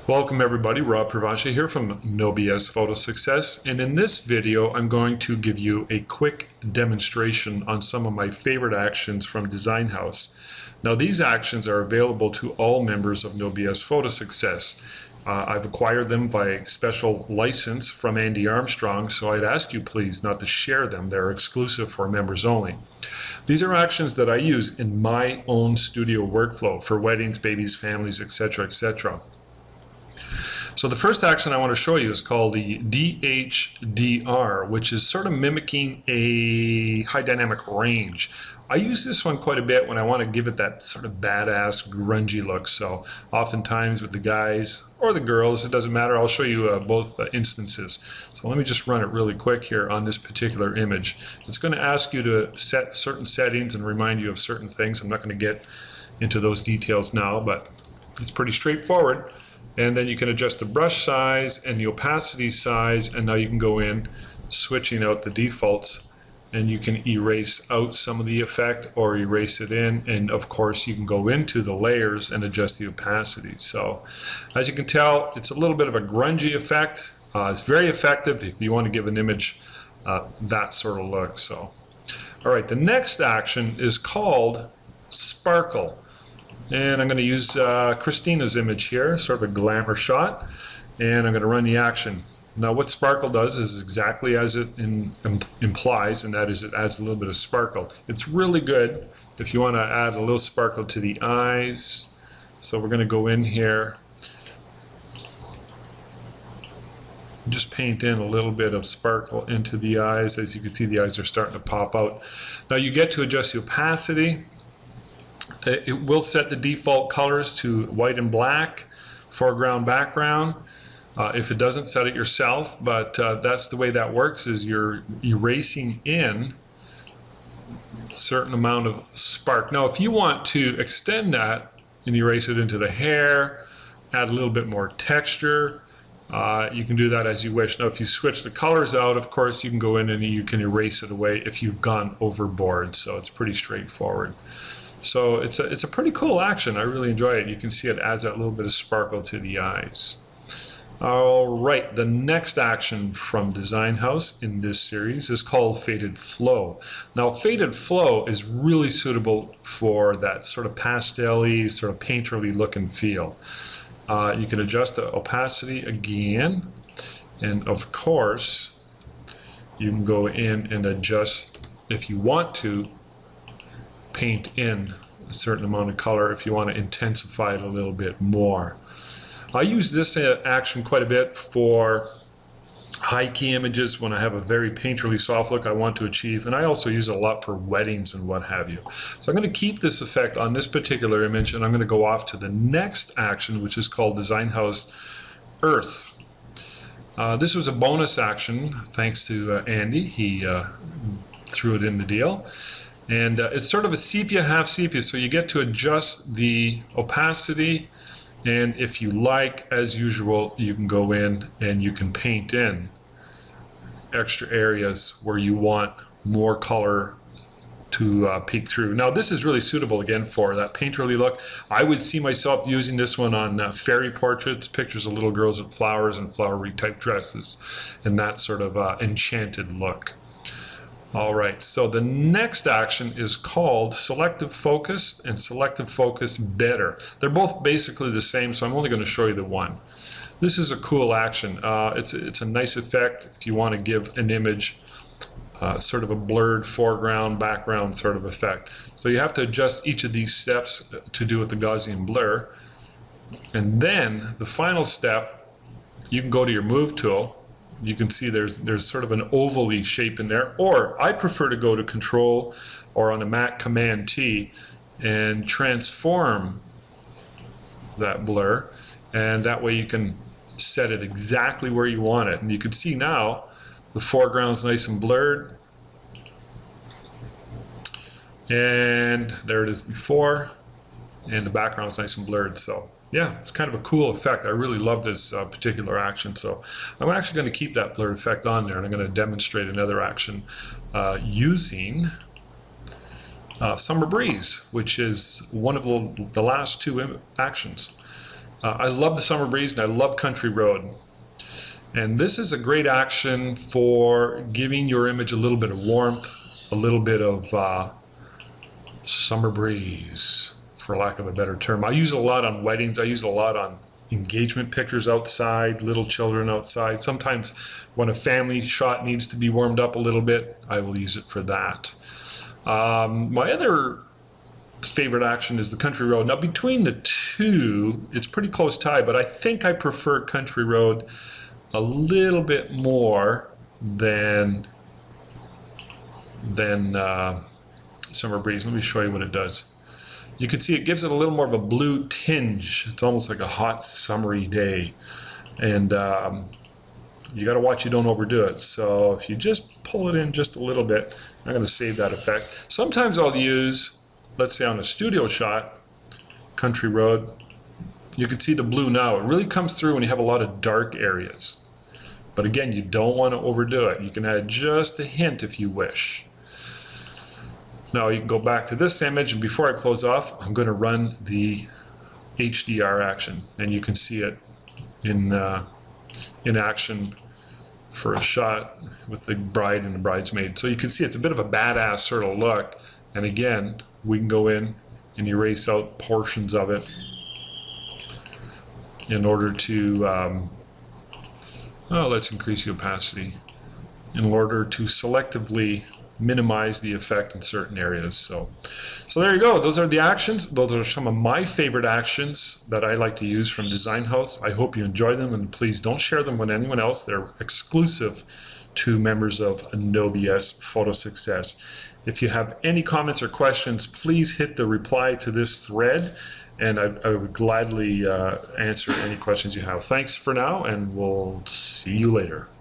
Welcome everybody, Rob Pravasha here from No BS Photo Success, and in this video I'm going to give you a quick demonstration on some of my favorite actions from Design House. Now these actions are available to all members of No BS Photo Success. I've acquired them by special license from Andy Armstrong, so I'd ask you please not to share them. They're exclusive for members only. These are actions that I use in my own studio workflow for weddings, babies, families, etc., etc. So the first action I want to show you is called the DHDR, which is sort of mimicking a high dynamic range. I use this one quite a bit when I want to give it that sort of badass, grungy look. So oftentimes with the guys or the girls, it doesn't matter. I'll show you both instances. So let me just run it really quick here on this particular image. It's going to ask you to set certain settings and remind you of certain things. I'm not going to get into those details now, but it's pretty straightforward. And then you can adjust the brush size and the opacity size, and now you can go in switching out the defaults, and you can erase out some of the effect or erase it in, and of course you can go into the layers and adjust the opacity. So as you can tell, it's a little bit of a grungy effect. It's very effective if you want to give an image that sort of look. So all right, the next action is called Sparkle. And I'm going to use Christina's image here, sort of a glamour shot, and I'm going to run the action. Now what Sparkle does is exactly as it implies, and that is it adds a little bit of sparkle. It's really good if you want to add a little sparkle to the eyes. So we're going to go in here, just paint in a little bit of sparkle into the eyes. As you can see, the eyes are starting to pop out. Now you get to adjust the opacity. It will set the default colors to white and black, foreground, background, if it doesn't set it yourself, but that's the way that works, is you're erasing in a certain amount of spark. Now if you want to extend that and erase it into the hair, add a little bit more texture, you can do that as you wish. Now if you switch the colors out, of course you can go in and you can erase it away if you've gone overboard, so it's pretty straightforward. So it's a pretty cool action. I really enjoy it. You can see it adds that little bit of sparkle to the eyes. All right, the next action from Design House in this series is called Faded Flow. Now Faded Flow is really suitable for that sort of pastel-y, sort of painterly look and feel. You can adjust the opacity again, and of course you can go in and adjust, if you want to, paint in a certain amount of color if you want to intensify it a little bit more. I use this action quite a bit for high key images when I have a very painterly soft look I want to achieve, and I also use it a lot for weddings and what have you. So I'm going to keep this effect on this particular image, and I'm going to go off to the next action, which is called Design House Earth. This was a bonus action thanks to Andy. He threw it in the deal. And it's sort of a sepia, half sepia, so you get to adjust the opacity, and if you like, as usual, you can go in and you can paint in extra areas where you want more color to peek through. Now this is really suitable again for that painterly look. I would see myself using this one on fairy portraits, pictures of little girls with flowers and flowery type dresses, and that sort of enchanted look. All right, so the next action is called Selective Focus and Selective Focus Better. They're both basically the same, so I'm only going to show you the one. This is a cool action. It's a nice effect if you want to give an image sort of a blurred foreground, background sort of effect. So you have to adjust each of these steps to do with the Gaussian blur. And then the final step, you can go to your Move tool. You can see there's sort of an oval-y shape in there, or I prefer to go to Control or on a Mac Command T and transform that blur, and that way you can set it exactly where you want it. And you can see now the foreground's nice and blurred, and there it is before, and the background's nice and blurred. So yeah, it's kind of a cool effect. I really love this particular action, so I'm actually going to keep that blur effect on there, and I'm going to demonstrate another action using Summer Breeze, which is one of the last two actions. I love the Summer Breeze and I love Country Road. And this is a great action for giving your image a little bit of warmth, a little bit of summer breeze, for lack of a better term. I use it a lot on weddings. I use it a lot on engagement pictures outside, little children outside. Sometimes when a family shot needs to be warmed up a little bit, I will use it for that. My other favorite action is the Country Road. Now between the two, it's pretty close tie, but I think I prefer Country Road a little bit more than Summer Breeze. Let me show you what it does. You can see it gives it a little more of a blue tinge. It's almost like a hot summery day, and you got to watch you don't overdo it. So if you just pull it in just a little bit, I'm going to save that effect. Sometimes I'll use, let's say on a studio shot, Country Road. You can see the blue now. It really comes through when you have a lot of dark areas. But again, you don't want to overdo it. You can add just a hint if you wish. Now you can go back to this image, and before I close off, I'm going to run the HDR action, and you can see it in action for a shot with the bride and the bridesmaid. So you can see it's a bit of a badass sort of look, and again, we can go in and erase out portions of it in order to, let's increase the opacity, in order to selectively minimize the effect in certain areas. So there you go. Those are the actions. Those are some of my favorite actions that I like to use from Design House. I hope you enjoy them, and please don't share them with anyone else. They're exclusive to members of No BS Photo Success. If you have any comments or questions, please hit the reply to this thread, and I would gladly answer any questions you have. Thanks for now, and we'll see you later.